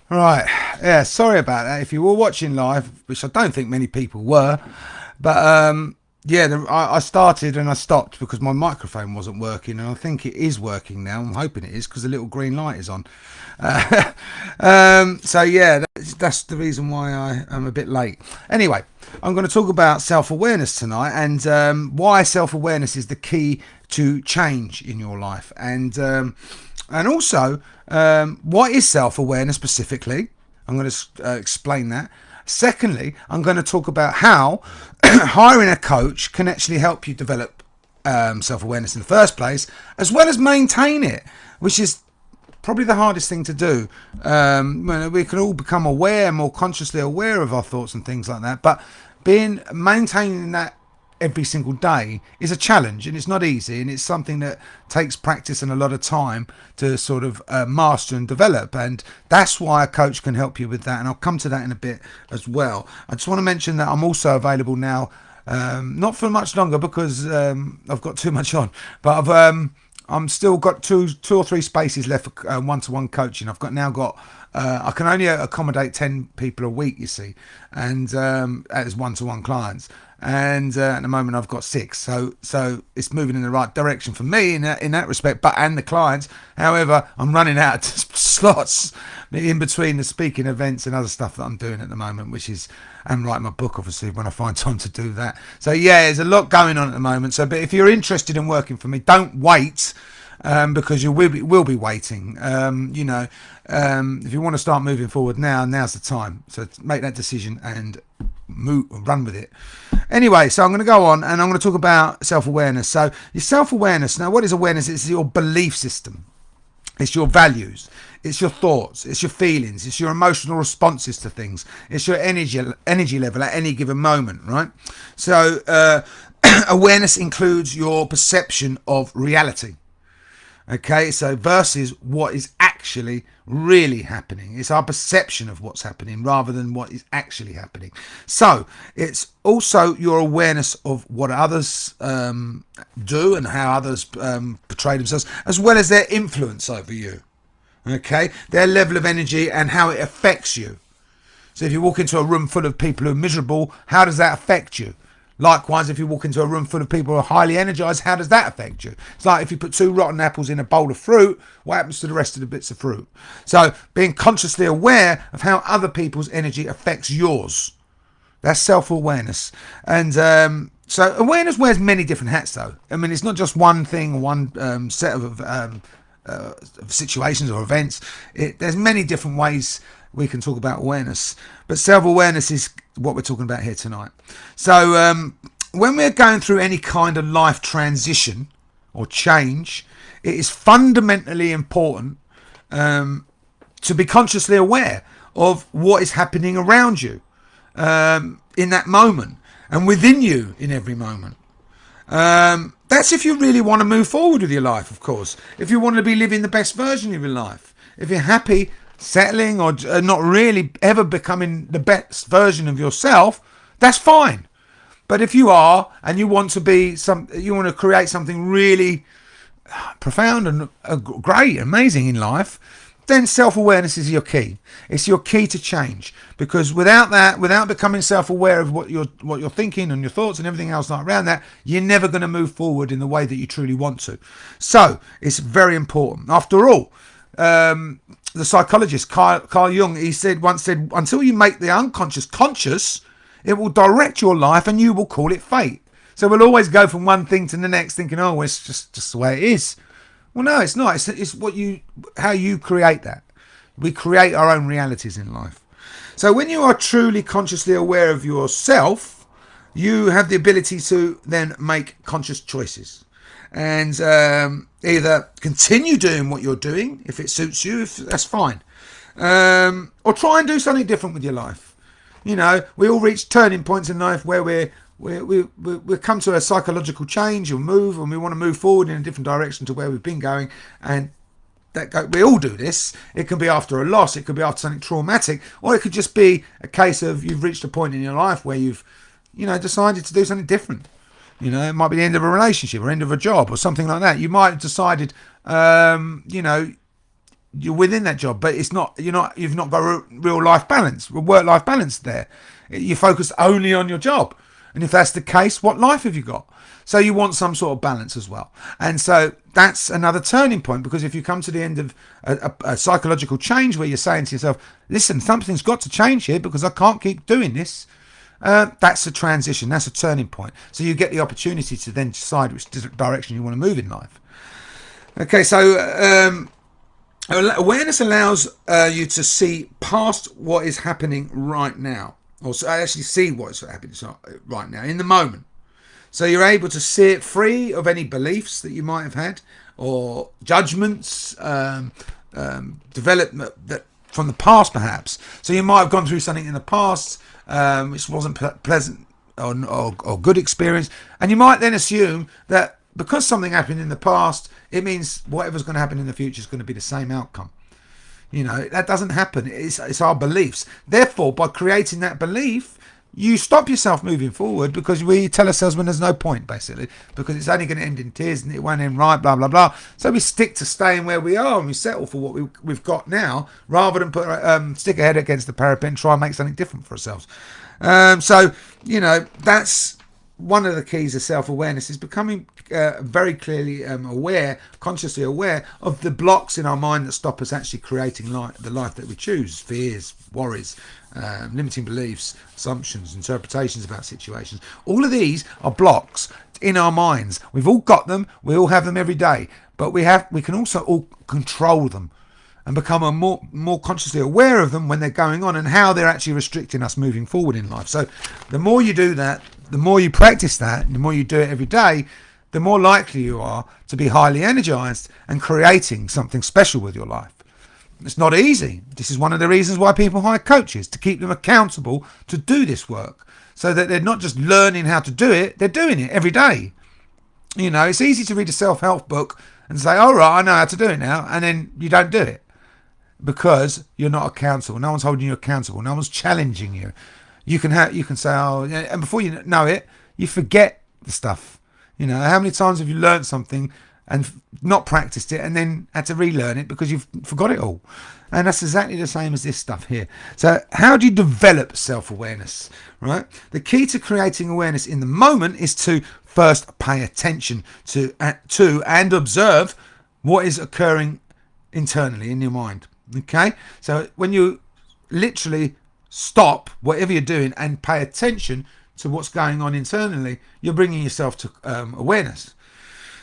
Right. Yeah, sorry about that. If you were watching live, which I don't think many people were, but yeah, I started and I stopped because my microphone wasn't working, and I think it is working now. I'm hoping it is because the little green light is on. Uh, so yeah, that's the reason why I am a bit late. Anyway, I'm going to talk about self-awareness tonight, and why self-awareness is the key to change in your life, and also what is self-awareness specifically. I'm going to explain that. Secondly, I'm going to talk about how hiring a coach can actually help you develop self-awareness in the first place, as well as maintain it, which is probably the hardest thing to do. We can all become aware, more consciously aware of our thoughts and things like that, but maintaining that every single day is a challenge, and it's not easy, and it's something that takes practice and a lot of time to sort of master and develop, and that's why a coach can help you with that, and I'll come to that in a bit as well. I just want to mention that I'm also available now, not for much longer because I've got too much on, but I'm still got two or three spaces left for one-to-one coaching. I've got I can only accommodate 10 people a week, you see, and as one-to-one clients. And at the moment, I've got 6, so it's moving in the right direction for me in that respect, but and the clients. However, I'm running out of slots in between the speaking events and other stuff that I'm doing at the moment, which is and writing my book, obviously, when I find time to do that. So yeah, there's a lot going on at the moment. So, but if you're interested in working for me, don't wait. Because you will be waiting. If you want to start moving forward now's the time. So make that decision and run with it. Anyway, so I'm going to go on and I'm going to talk about self-awareness. So your self-awareness. Now, what is awareness? It's your belief system. It's your values. It's your thoughts. It's your feelings. It's your emotional responses to things. It's your energy level at any given moment, right? So awareness includes your perception of reality. Okay, so versus what is actually really happening. It's our perception of what's happening rather than what is actually happening. So it's also your awareness of what others do and how others portray themselves, as well as their influence over you. Okay, their level of energy and how it affects you. So if you walk into a room full of people who are miserable, how does that affect you? Likewise, if you walk into a room full of people who are highly energized, how does that affect you? It's like if you put 2 rotten apples in a bowl of fruit, what happens to the rest of the bits of fruit? So being consciously aware of how other people's energy affects yours. That's self-awareness. And so awareness wears many different hats, though. I mean, it's not just one thing, one set of situations or events. There's many different ways we can talk about awareness, but self-awareness is what we're talking about here tonight. So when we're going through any kind of life transition or change, it is fundamentally important to be consciously aware of what is happening around you in that moment and within you in every moment. That's if you really want to move forward with your life, of course. If you want to be living the best version of your life. If you're happy settling or not really ever becoming the best version of yourself, that's fine. But if you are and you want to you want to create something really profound and great, amazing in life, then self-awareness is your key. It's your key to change, because without that, without becoming self-aware of what you're thinking and your thoughts and everything else like around that, you're never going to move forward in the way that you truly want to. So it's very important. After all, the psychologist Carl Jung, he once said, until you make the unconscious conscious, it will direct your life and you will call it fate. So we'll always go from one thing to the next thinking, oh, it's just the way it is. Well, no, it's not. It's how you create that. We create our own realities in life. So when you are truly consciously aware of yourself, you have the ability to then make conscious choices. And either continue doing what you're doing, if it suits you, if that's fine. Or try and do something different with your life. You know, we all reach turning points in life where we come to a psychological change or move, and we want to move forward in a different direction to where we've been going. And we all do this. It can be after a loss, it could be after something traumatic, or it could just be a case of you've reached a point in your life where you've, decided to do something different. It might be the end of a relationship or end of a job or something like that. You might have decided, you're within that job, but it's not, you've not got a real life balance, work life balance there. You're focused only on your job. And if that's the case, what life have you got? So you want some sort of balance as well. And so that's another turning point, because if you come to the end of a psychological change where you're saying to yourself, listen, something's got to change here because I can't keep doing this. That's a transition. That's a turning point. So you get the opportunity to then decide which direction you want to move in life. Okay, so awareness allows you to see past what is happening right now, or actually see what's happening right now in the moment. So you're able to see it free of any beliefs that you might have had, or judgments, development that from the past perhaps. So you might have gone through something in the past which wasn't pleasant or good experience, and you might then assume that because something happened in the past, it means whatever's going to happen in the future is going to be the same outcome. That doesn't happen. It's our beliefs. Therefore, by creating that belief, you stop yourself moving forward, because we tell ourselves when there's no point, basically, because it's only going to end in tears and it won't end right, blah, blah, blah. So we stick to staying where we are and we settle for what we've got now, rather than stick our head against the parapet and try and make something different for ourselves. So that's one of the keys of self-awareness, is becoming very clearly consciously aware of the blocks in our mind that stop us actually creating the life that we choose. Fears, worries, limiting beliefs, assumptions, interpretations about situations. All of these are blocks in our minds. We've all got them. We all have them every day. But we can also all control them and become more consciously aware of them when they're going on, and how they're actually restricting us moving forward in life. So the more you do that, the more you practice that, the more you do it every day, the more likely you are to be highly energized and creating something special with your life. It's not easy. This is one of the reasons why people hire coaches, to keep them accountable to do this work, so that they're not just learning how to do it, they're doing it every day. It's easy to read a self-help book and say, all right, I know how to do it now, and then you don't do it because you're not accountable. No one's holding you accountable. No one's challenging you. You can say, oh, and before you know it, you forget the stuff. How many times have you learned something and not practiced it, and then had to relearn it because you've forgot it all? And that's exactly the same as this stuff here. So how do you develop self-awareness, right? The key to creating awareness in the moment is to first pay attention to and observe what is occurring internally in your mind. Okay, so when you literally stop whatever you're doing and pay attention to what's going on internally, you're bringing yourself to awareness.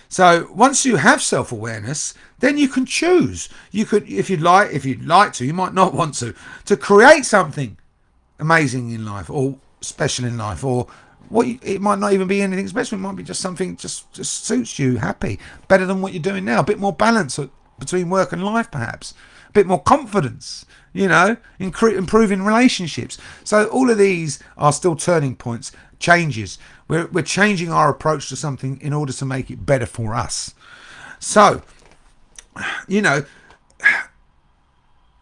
So once you have self-awareness, then you can choose. You could, if you'd like to, you might not want to create something amazing in life or special in life, or it might not even be anything special. It might be just something just suits you, happy, better than what you're doing now, a bit more balance between work and life, perhaps a bit more confidence, improving relationships. So all of these are still turning points, changes. We're changing our approach to something in order to make it better for us. So,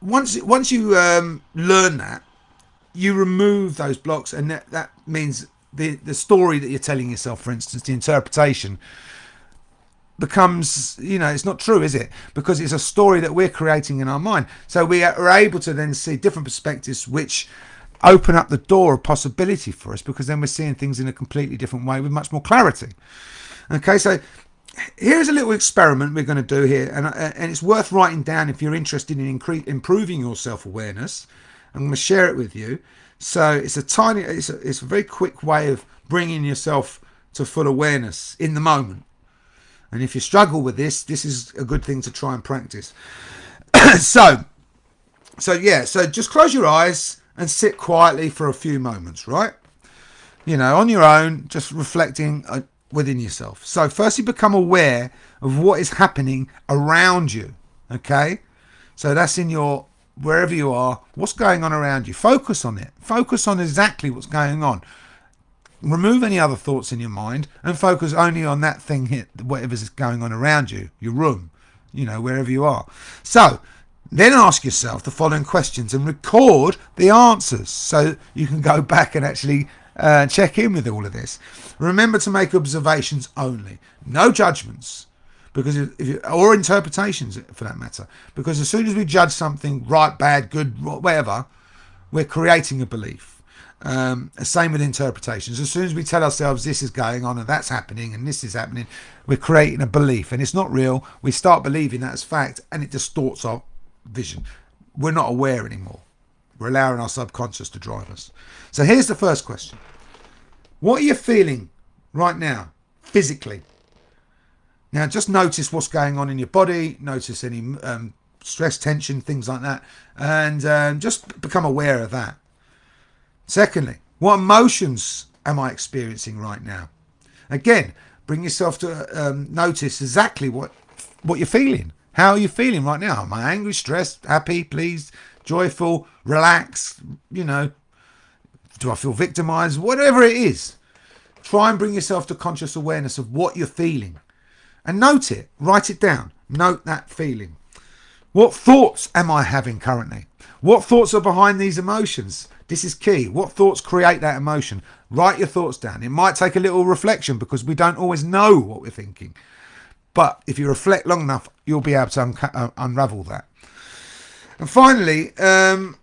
once you learn that, you remove those blocks, and that means the story that you're telling yourself, for instance, the interpretation, becomes, it's not true, is it? Because it's a story that we're creating in our mind. So we are able to then see different perspectives, which open up the door of possibility for us, because then we're seeing things in a completely different way with much more clarity. Okay, so here's a little experiment we're going to do here, and it's worth writing down if you're interested in improving your self-awareness. I'm going to share it with you. So it's a very quick way of bringing yourself to full awareness in the moment. And if you struggle with this is a good thing to try and practice. So just close your eyes and sit quietly for a few moments, right? On your own, just reflecting within yourself. So first you become aware of what is happening around you, okay? So that's in wherever you are, what's going on around you. Focus on it. Focus on exactly what's going on. Remove any other thoughts in your mind and focus only on that thing here, whatever's going on around you, your room, wherever you are. So then ask yourself the following questions and record the answers so you can go back and actually check in with all of this. Remember to make observations only, no judgments. because or interpretations for that matter. Because as soon as we judge something right, bad, good, whatever, we're creating a belief. Same with interpretations. As soon as we tell ourselves this is going on and that's happening and this is happening, we're creating a belief, and it's not real. We start believing that as fact, and it distorts our vision. We're not aware anymore. We're allowing our subconscious to drive us. So here's the first question. What are you feeling right now, physically? Now just notice what's going on in your body. Notice any stress, tension, things like that. And just become aware of that. Secondly, what emotions am I experiencing right now? Again, bring yourself to notice exactly what you're feeling. How are you feeling right now? Am I angry, stressed, happy, pleased, joyful, relaxed? You know, do I feel victimized? Whatever it is, try and bring yourself to conscious awareness of what you're feeling. And note it. Write it down. Note that feeling. What thoughts am I having currently? What thoughts are behind these emotions? This is key. What thoughts create that emotion? Write your thoughts down. It might take a little reflection because we don't always know what we're thinking. But if you reflect long enough, you'll be able to unravel that. And finally, am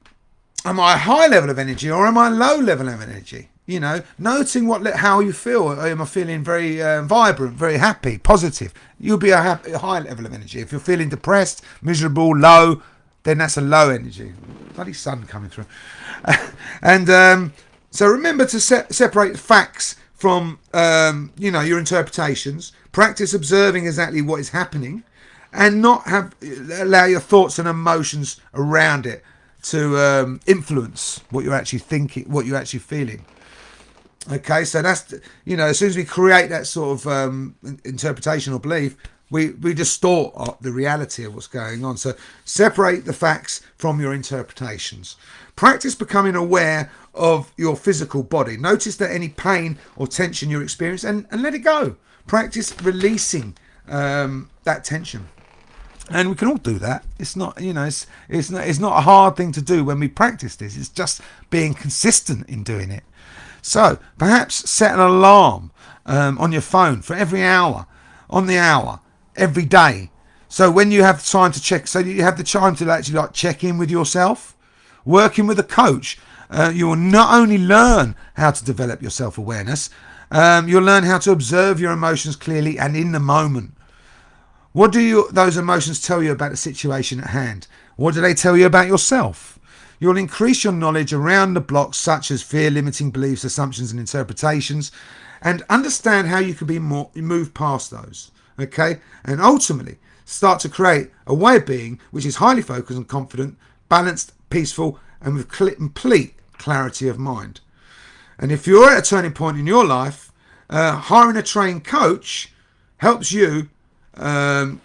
I a high level of energy or am I a low level of energy? You know, noting how you feel. Am I feeling very vibrant, very happy, positive? You'll be a high level of energy. If you're feeling depressed, miserable, low, then that's a low energy. Bloody sun coming through. And so remember to separate facts from your interpretations. Practice observing exactly what is happening, and not allow your thoughts and emotions around it to influence what you're actually thinking, what you're actually feeling. Okay, so that's, as soon as we create that sort of interpretation or belief, we distort the reality of what's going on. So separate the facts from your interpretations. Practice becoming aware of your physical body. Notice that any pain or tension you experience and let it go. Practice releasing that tension. And we can all do that. It's not, it's not a hard thing to do when we practice this. It's just being consistent in doing it. So perhaps set an alarm on your phone for every hour, on the hour, every day. So when you have time to check, so you have the time to actually check in with yourself. Working with a coach, you will not only learn how to develop your self-awareness, you'll learn how to observe your emotions clearly and in the moment. What do those emotions tell you about the situation at hand? What do they tell you about yourself? You'll increase your knowledge around the blocks such as fear, limiting beliefs, assumptions and interpretations, and understand how you can be move past those. Okay? And ultimately, start to create a way of being which is highly focused and confident, balanced, peaceful, and with complete clarity of mind. And if you're at a turning point in your life, hiring a trained coach helps you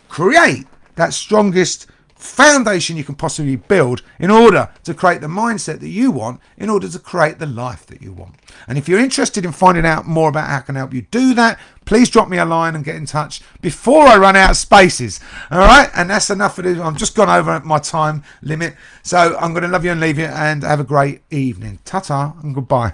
create that strongest foundation you can possibly build in order to create the mindset that you want, in order to create the life that you want. And if you're interested in finding out more about how I can help you do that, please drop me a line and get in touch before I run out of spaces. All right, and that's enough for this. I've just gone over my time limit, so I'm going to love you and leave you, and have a great evening. Ta-ta and goodbye.